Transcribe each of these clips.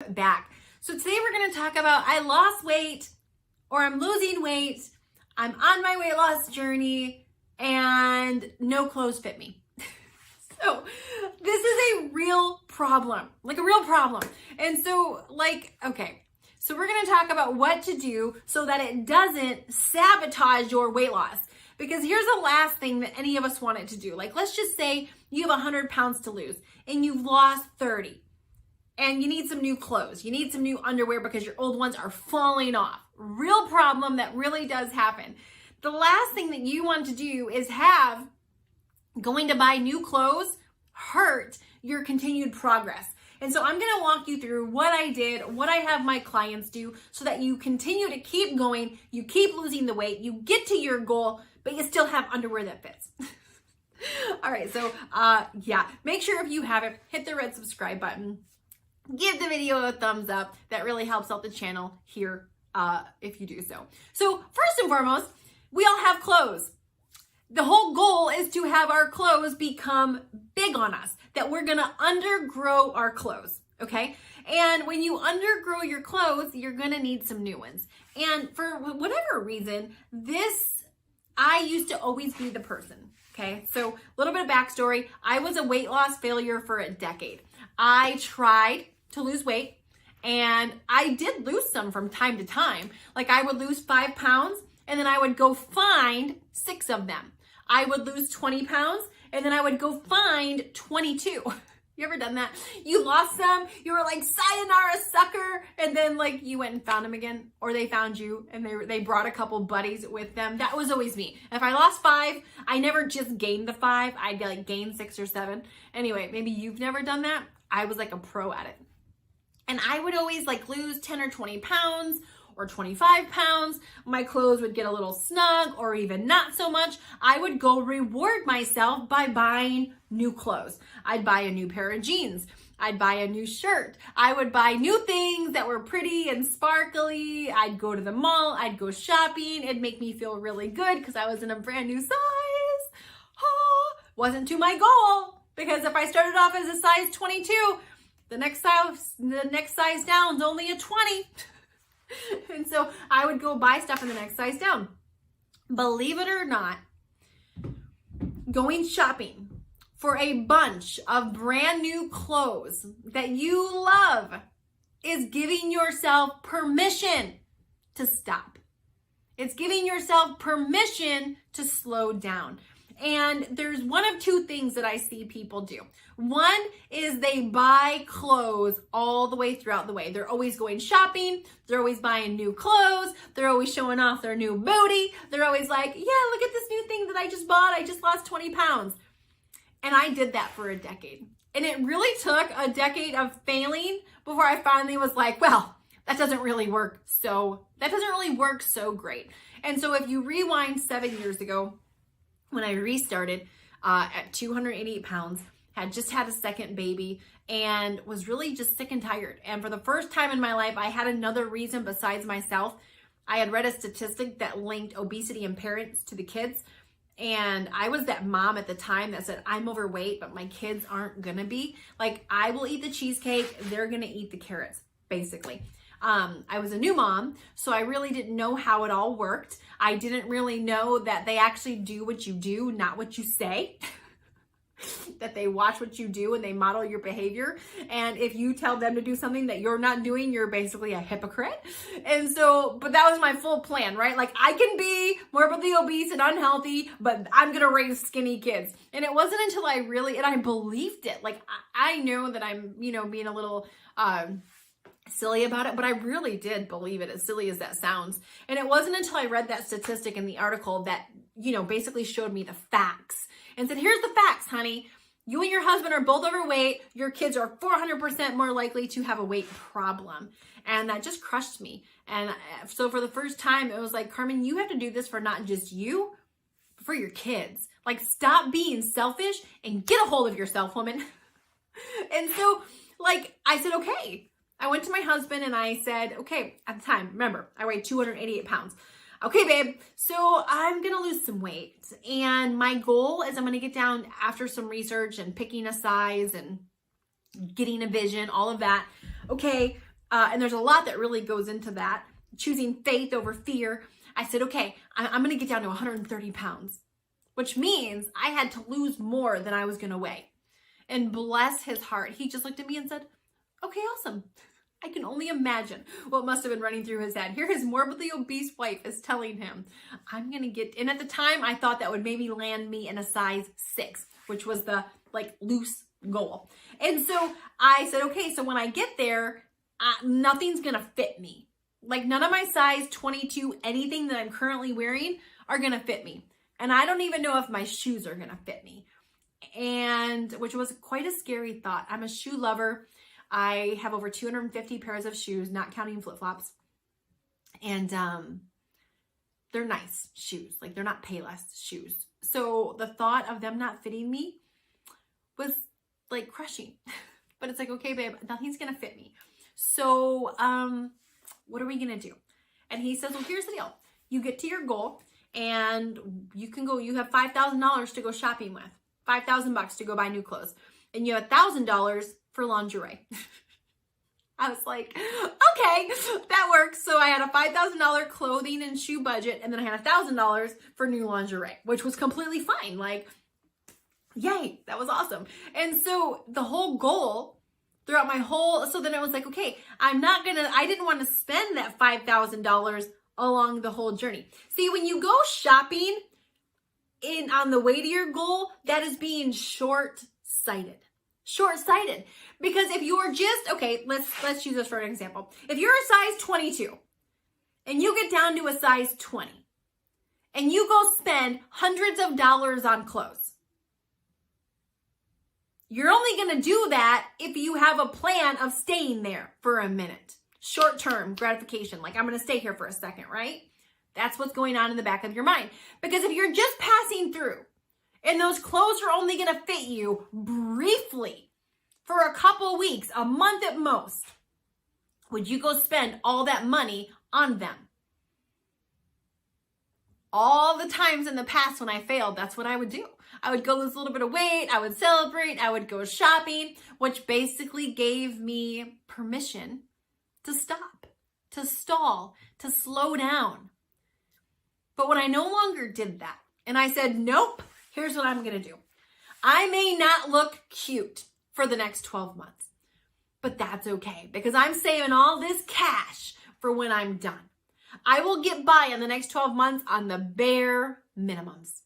back. So today we're going to talk about I lost weight or I'm losing weight. I'm on my weight loss journey and no clothes fit me. So this is a real problem, like a real problem. And so okay, so we're going to talk about what to do so that it doesn't sabotage your weight loss. Because here's the last thing that any of us want it to do. Like, let's just say you have 100 pounds to lose and you've lost 30 and you need some new clothes. You need some new underwear because your old ones are falling off. Real problem that really does happen. The last thing that you want to do is have going to buy new clothes hurt your continued progress. And so I'm going to walk you through what I did, what I have my clients do so that you continue to keep going, you keep losing the weight, you get to your goal, but you still have underwear that fits. All right, so make sure if you haven't, hit the red subscribe button. Give the video a thumbs up. That really helps out the channel here if you do so. So first and foremost, we all have clothes. The whole goal is to have our clothes become big on us, that we're going to undergrow our clothes, okay? And when you undergrow your clothes, you're going to need some new ones. And for whatever reason, I used to always be the person, okay? So a little bit of backstory. I was a weight loss failure for a decade. I tried to lose weight and I did lose some from time to time. Like I would lose 5 pounds and then I would go find 6 of them. I would lose 20 pounds and then I would go find 22. You ever done that? You lost some, you were like, sayonara sucker, and then like you went and found them again, or they found you and they brought a couple buddies with them. That was always me. If I lost 5, I never just gained the 5, I'd like gain 6 or 7. Anyway, maybe you've never done that. I was like a pro at it. And I would always like lose 10 or 20 pounds or 25 pounds. My clothes would get a little snug or even not so much. I would go reward myself by buying new clothes. I'd buy a new pair of jeans. I'd buy a new shirt. I would buy new things that were pretty and sparkly. I'd go to the mall. I'd go shopping. It'd make me feel really good because I was in a brand new size. Wasn't to my goal, because if I started off as a size 22, the next size down is only a 20. And so I would go buy stuff in the next size down. Believe it or not, going shopping for a bunch of brand new clothes that you love is giving yourself permission to stop. It's giving yourself permission to slow down. And there's one of 2 things that I see people do. One is they buy clothes all the way throughout the way. They're always going shopping. They're always buying new clothes. They're always showing off their new booty. They're always like, yeah, look at this new thing that I just bought. I just lost 20 pounds. And I did that for a decade. And it really took a decade of failing before I finally was like, well, that doesn't really work so great. And so if you rewind 7 years ago, when I restarted at 288 pounds, had just had a second baby, and was really just sick and tired. And for the first time in my life, I had another reason besides myself. I had read a statistic that linked obesity in parents to the kids. And I was that mom at the time that said, I'm overweight, but my kids aren't gonna be. Like, I will eat the cheesecake, they're gonna eat the carrots, basically. I was a new mom, so I really didn't know how it all worked. I didn't really know that they actually do what you do, not what you say. That they watch what you do and they model your behavior. And if you tell them to do something that you're not doing, you're basically a hypocrite. And so, but that was my full plan, right? Like, I can be morbidly obese and unhealthy, but I'm going to raise skinny kids. And it wasn't until I believed it. Like, I know that I'm, being a little, silly about it, but I really did believe it, as silly as that sounds. And it wasn't until I read that statistic in the article that, basically showed me the facts and said, here's the facts, honey. You and your husband are both overweight. Your kids are 400% more likely to have a weight problem. And that just crushed me. And so for the first time, it was like, Carmen, you have to do this for not just you, but for your kids. Like, stop being selfish and get a hold of yourself, woman. And so, I said, okay. I went to my husband and I said, okay, at the time, remember, I weighed 288 pounds. Okay, babe, so I'm going to lose some weight. And my goal is I'm going to get down, after some research and picking a size and getting a vision, all of that. Okay, And there's a lot that really goes into that. Choosing faith over fear. I said, okay, I'm going to get down to 130 pounds, which means I had to lose more than I was going to weigh. And bless his heart, he just looked at me and said, okay, awesome. I can only imagine what must have been running through his head. Here his morbidly obese wife is telling him, I'm going to get, and at the time I thought that would maybe land me in a size 6, which was the like loose goal. And so I said, okay, so when I get there, nothing's going to fit me. Like none of my size 22, anything that I'm currently wearing are going to fit me. And I don't even know if my shoes are going to fit me. And which was quite a scary thought. I'm a shoe lover. I have over 250 pairs of shoes, not counting flip-flops. And they're nice shoes. Like they're not Payless shoes. So the thought of them not fitting me was like crushing. But it's like, okay, babe, nothing's going to fit me. So what are we going to do? And he says, well, here's the deal. You get to your goal and you can go, you have $5,000 to go shopping with. $5,000 to go buy new clothes. And you have $1,000 for lingerie. I was like, okay, that works. So I had a $5,000 clothing and shoe budget, and then I had $1,000 for new lingerie, which was completely fine. Like, yay, that was awesome. And so the whole goal throughout my whole, so then it was like, okay, I didn't want to spend that $5,000 along the whole journey. See, when you go shopping on the way to your goal, that is being short-sighted. Short-sighted. Because if you're just, okay, let's use this for an example. If you're a size 22 and you get down to a size 20 and you go spend hundreds of dollars on clothes, you're only going to do that if you have a plan of staying there for a minute. Short-term gratification. Like, I'm going to stay here for a second, right? That's what's going on in the back of your mind. Because if you're just passing through and those clothes are only going to fit you briefly for a couple weeks, a month at most, would you go spend all that money on them? All the times in the past when I failed, that's what I would do. I would go lose a little bit of weight. I would celebrate. I would go shopping, which basically gave me permission to stop, to stall, to slow down. But when I no longer did that, and I said, nope, here's what I'm going to do. I may not look cute for the next 12 months, but that's okay because I'm saving all this cash for when I'm done. I will get by in the next 12 months on the bare minimums.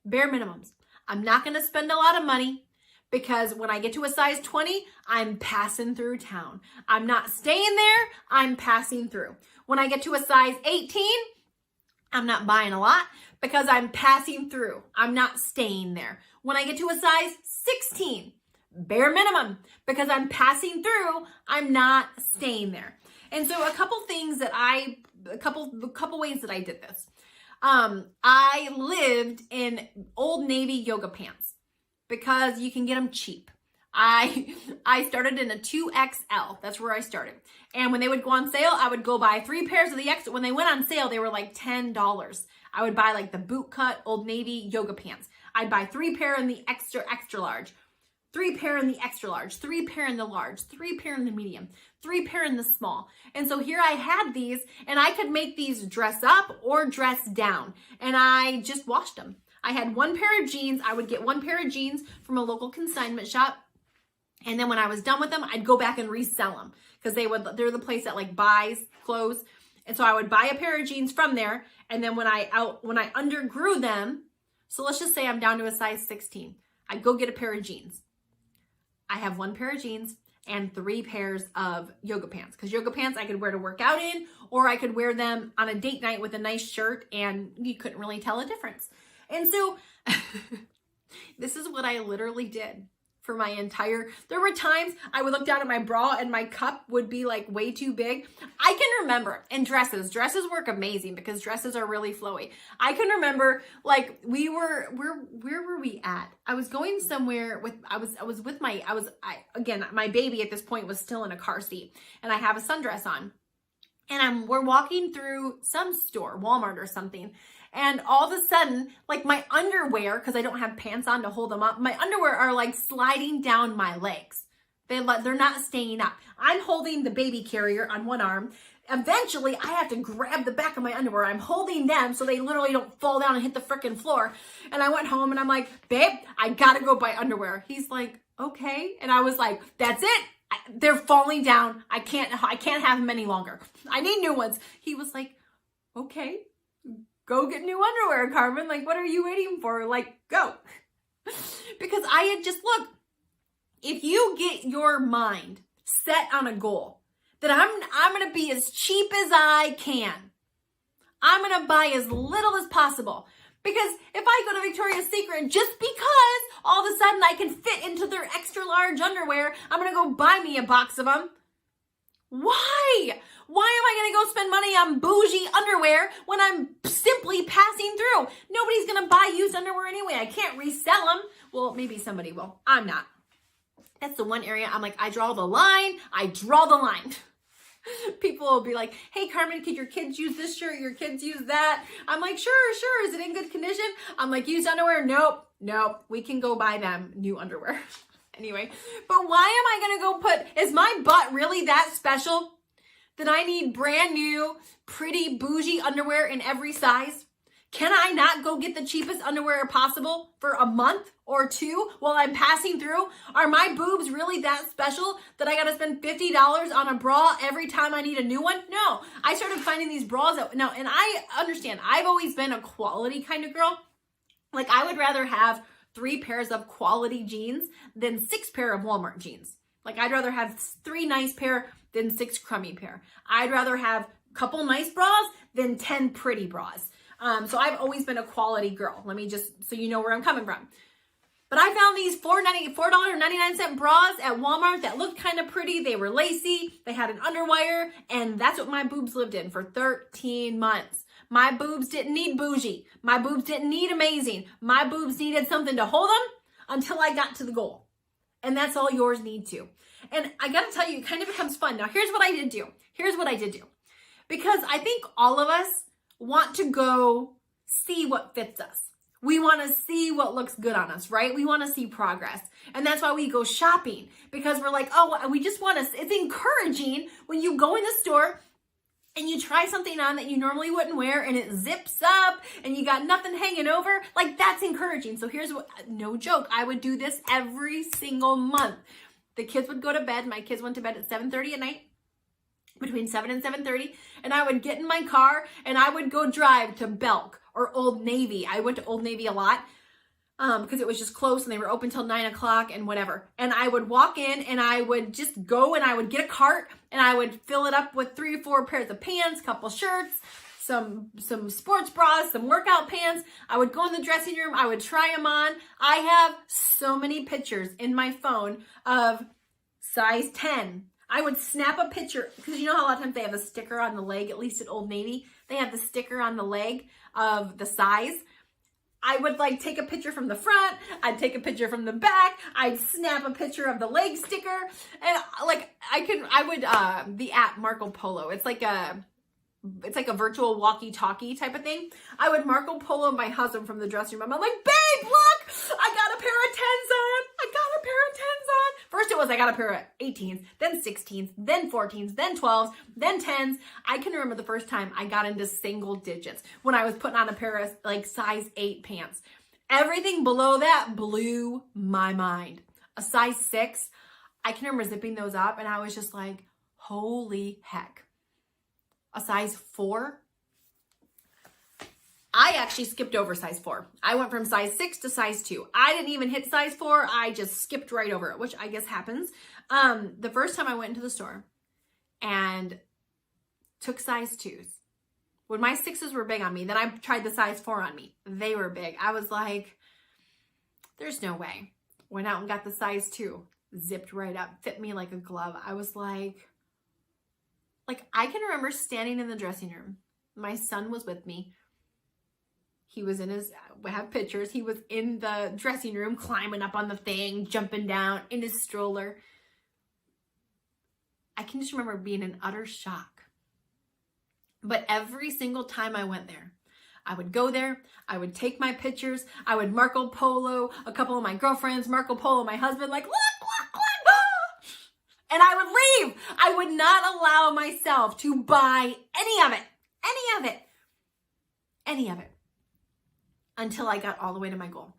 Bare minimums. I'm not going to spend a lot of money because when I get to a size 20, I'm passing through town. I'm not staying there. I'm passing through. When I get to a size 18, I'm not buying a lot because I'm passing through. I'm not staying there. When I get to a size 16, bare minimum, because I'm passing through, I'm not staying there. And so a couple ways that I did this. I lived in Old Navy yoga pants because you can get them cheap. I started in a 2XL. That's where I started. And when they would go on sale, I would go buy 3 pairs of the extra. When they went on sale, they were like $10. I would buy like the boot cut Old Navy yoga pants. I'd buy 3 pair in the extra large, 3 pair in the extra large, 3 pair in the large, 3 pair in the medium, 3 pair in the small. And so here I had these, and I could make these dress up or dress down. And I just washed them. I had 1 pair of jeans. I would get 1 pair of jeans from a local consignment shop. And then when I was done with them, I'd go back and resell them because they're the place that like buys clothes. And so I would buy a pair of jeans from there. And then when I undergrew them, so let's just say I'm down to a size 16, I'd go get a pair of jeans. I have 1 pair of jeans and 3 pairs of yoga pants because yoga pants I could wear to work out in, or I could wear them on a date night with a nice shirt and you couldn't really tell a difference. And so this is what I literally did for my there were times I would look down at my bra and my cup would be like way too big. I can remember, and dresses work amazing because dresses are really flowy. I can remember like where were we at? I was going somewhere with, my baby at this point was still in a car seat and I have a sundress on and we're walking through some store, Walmart or something. And all of a sudden, like my underwear, because I don't have pants on to hold them up, my underwear are like sliding down my legs. They're not staying up. I'm holding the baby carrier on one arm. Eventually, I have to grab the back of my underwear. I'm holding them so they literally don't fall down and hit the frickin' floor. And I went home and I'm like, babe, I gotta go buy underwear. He's like, okay. And I was like, that's it. They're falling down. I can't have them any longer. I need new ones. He was like, okay, go get new underwear, Carmen. Like, what are you waiting for? Like, go. Because I had just, look, if you get your mind set on a goal that I'm going to be as cheap as I can, I'm going to buy as little as possible. Because if I go to Victoria's Secret just because all of a sudden I can fit into their extra large underwear, I'm going to go buy me a box of them. Why? Why am I going to go spend money on bougie underwear when I'm simply passing through? Nobody's going to buy used underwear anyway. I can't resell them. Well, maybe somebody will. I'm not. That's the one area I'm like, I draw the line. I draw the line. People will be like, hey, Carmen, could your kids use this shirt? Your kids use that? I'm like, sure. Is it in good condition? I'm like, used underwear? Nope. We can go buy them new underwear. Anyway, but why am I going to go is my butt really that special that I need brand new, pretty, bougie underwear in every size? Can I not go get the cheapest underwear possible for a month or two while I'm passing through? Are my boobs really that special that I got to spend $50 on a bra every time I need a new one? No. I started finding these bras and I understand. I've always been a quality kind of girl. Like, I would rather have 3 pairs of quality jeans than 6 pair of Walmart jeans. Like, I'd rather have 3 nice pair than 6 crummy pair. I'd rather have a couple nice bras than 10 pretty bras. So I've always been a quality girl. Let me just, so you know where I'm coming from. But I found these $4.99 bras at Walmart that looked kind of pretty. They were lacy. They had an underwire. And that's what my boobs lived in for 13 months. My boobs didn't need bougie. My boobs didn't need amazing. My boobs needed something to hold them until I got to the goal. And that's all yours need to. And I got to tell you, it kind of becomes fun. Now, here's what I did do. Because I think all of us want to go see what fits us. We want to see what looks good on us, right? We want to see progress. And that's why we go shopping, because we're like, oh, we just want to, it's encouraging when you go in the store and you try something on that you normally wouldn't wear and it zips up and you got nothing hanging over. Like, that's encouraging. So here's what, no joke, I would do this every single month. The kids would go to bed. My kids went to bed at 7:30 at night. Between 7 and 7:30, and I would get in my car and I would go drive to Belk or Old Navy. I went to Old Navy a lot because it was just close and they were open till 9 o'clock and whatever. And I would walk in and I would just go and I would get a cart and I would fill it up with 3 or 4 pairs of pants, couple shirts, some sports bras, some workout pants. I would go in the dressing room. I would try them on. I have so many pictures in my phone of size 10. I would snap a picture, because you know how a lot of times they have a sticker on the leg, at least at Old Navy, they have the sticker on the leg of the size. I would like take a picture from the front, I'd take a picture from the back, I'd snap a picture of the leg sticker, and like the app Marco Polo, it's like a virtual walkie-talkie type of thing. I would Marco Polo my husband from the dressing room. I'm like, babe, look, I got a pair of 10s on. First it was I got a pair of 18s, then 16s, then 14s, then 12s, then 10s. I can remember the first time I got into single digits when I was putting on a pair of like size 8 pants. Everything below that blew my mind. A size 6, I can remember zipping those up and I was just like, holy heck. A size 4, I actually skipped over size 4. I went from size 6 to size 2. I didn't even hit size 4. I just skipped right over it, which I guess happens. The first time I went into the store and took size 2s, when my 6s were big on me, then I tried the size 4 on me. They were big. I was like, there's no way. Went out and got the size 2, zipped right up, fit me like a glove. I was like, I can remember standing in the dressing room. My son was with me. He was we have pictures. He was in the dressing room, climbing up on the thing, jumping down in his stroller. I can just remember being in utter shock. But every single time I went there, I would go there, I would take my pictures, I would Marco Polo a couple of my girlfriends, Marco Polo my husband, like, look, ah! and I would leave. I would not allow myself to buy any of it until I got all the way to my goal.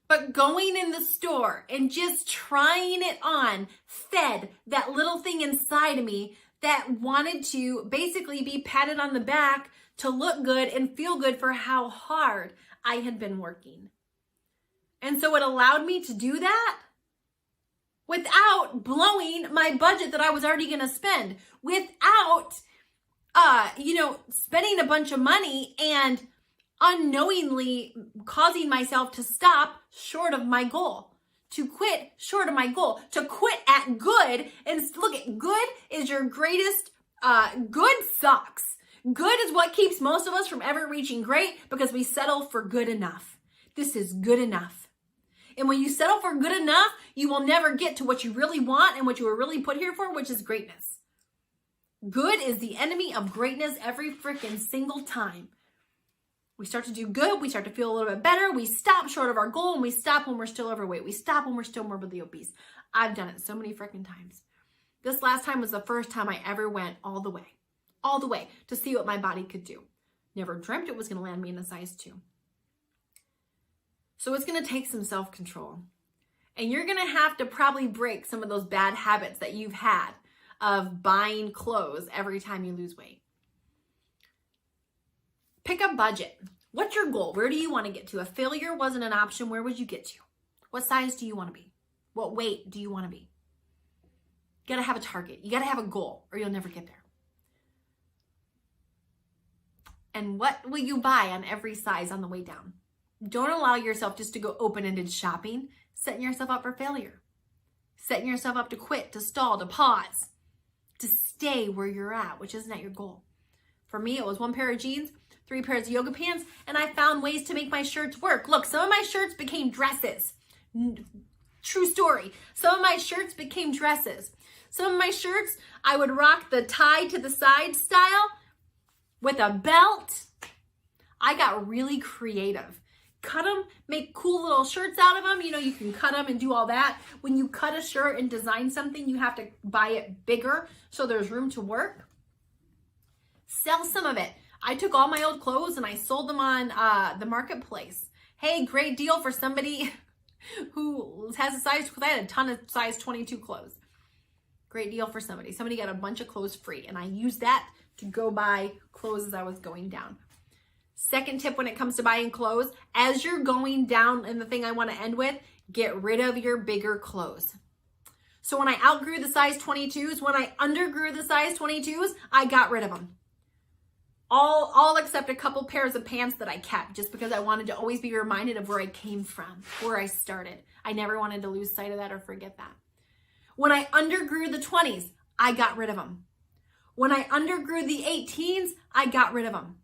But going in the store and just trying it on fed that little thing inside of me that wanted to basically be patted on the back to look good and feel good for how hard I had been working. And so it allowed me to do that without blowing my budget that I was already going to spend, without, spending a bunch of money and unknowingly causing myself to stop short of my goal, to quit short of my goal, to quit at good. And look, at good is your greatest, good sucks. Good is what keeps most of us from ever reaching great, because we settle for good enough. This is good enough. And when you settle for good enough, you will never get to what you really want and what you were really put here for, which is greatness. Good is the enemy of greatness every freaking single time. We start to do good. We start to feel a little bit better. We stop short of our goal, and we stop when we're still overweight. We stop when we're still morbidly obese. I've done it so many freaking times. This last time was the first time I ever went all the way to see what my body could do. Never dreamt it was going to land me in a size 2. So it's going to take some self-control. And you're going to have to probably break some of those bad habits that you've had of buying clothes every time you lose weight. Pick a budget. What's your goal? Where do you want to get to? If failure wasn't an option, where would you get to? What size do you want to be? What weight do you want to be? You got to have a target. You got to have a goal, or you'll never get there. And what will you buy on every size on the way down? Don't allow yourself just to go open-ended shopping, setting yourself up for failure, setting yourself up to quit, to stall, to pause, to stay where you're at, which isn't at your goal. For me, it was 1 pair of jeans, 3 pairs of yoga pants, and I found ways to make my shirts work. Look, some of my shirts became dresses. True story. Some of my shirts became dresses. Some of my shirts, I would rock the tie to the side style with a belt. I got really creative. Cut them, make cool little shirts out of them. You can cut them and do all that. When you cut a shirt and design something, you have to buy it bigger so there's room to work. Sell some of it. I took all my old clothes and I sold them on the marketplace. Hey, great deal for somebody who has a size, because I had a ton of size 22 clothes. Great deal for somebody. Somebody got a bunch of clothes free, and I used that to go buy clothes as I was going down. Second tip when it comes to buying clothes, as you're going down, and the thing I want to end with, get rid of your bigger clothes. So when I outgrew the size 22s, when I undergrew the size 22s, I got rid of them. All except a couple pairs of pants that I kept, just because I wanted to always be reminded of where I came from, where I started. I never wanted to lose sight of that or forget that. When I undergrew the 20s, I got rid of them. When I undergrew the 18s, I got rid of them.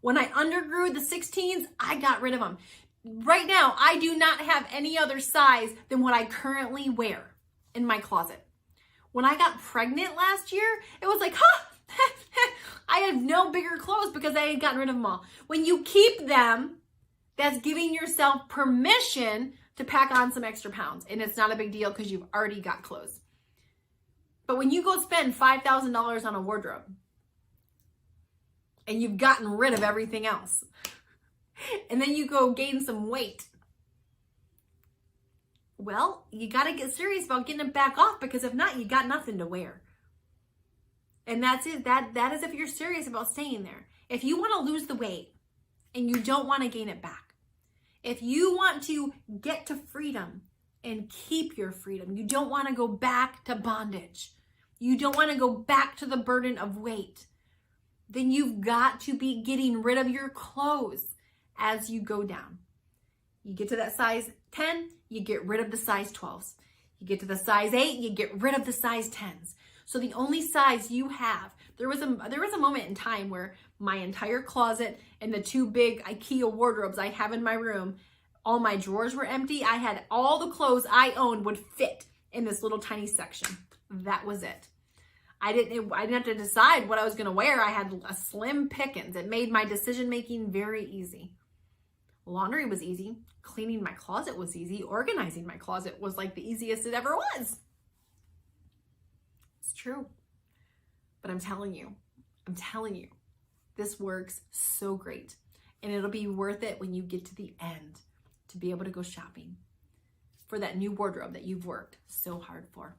When I undergrew the 16s, I got rid of them. Right now, I do not have any other size than what I currently wear in my closet. When I got pregnant last year, it was like, I have no bigger clothes because I had gotten rid of them all. When you keep them, that's giving yourself permission to pack on some extra pounds. And it's not a big deal because you've already got clothes. But when you go spend $5,000 on a wardrobe, and you've gotten rid of everything else, and then you go gain some weight, well, you got to get serious about getting it back off, because if not, you got nothing to wear. And that's it. That is if you're serious about staying there. If you want to lose the weight and you don't want to gain it back, if you want to get to freedom and keep your freedom, you don't want to go back to bondage, you don't want to go back to the burden of weight, then you've got to be getting rid of your clothes as you go down. You get to that size 10, you get rid of the size 12s. You get to the size 8, you get rid of the size 10s. So the only size you have, there was a moment in time where my entire closet and the 2 big IKEA wardrobes I have in my room, all my drawers were empty. I had all the clothes I owned would fit in this little tiny section. That was it. I didn't have to decide what I was going to wear. I had a slim pickings. It made my decision-making very easy. Laundry was easy. Cleaning my closet was easy. Organizing my closet was like the easiest it ever was. It's true. But I'm telling you, this works so great. And it'll be worth it when you get to the end to be able to go shopping for that new wardrobe that you've worked so hard for.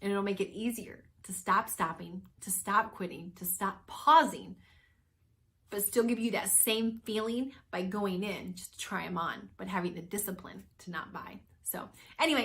And it'll make it easier to stop stopping, to stop quitting, to stop pausing, but still give you that same feeling by going in just to try them on, but having the discipline to not buy. So anyway,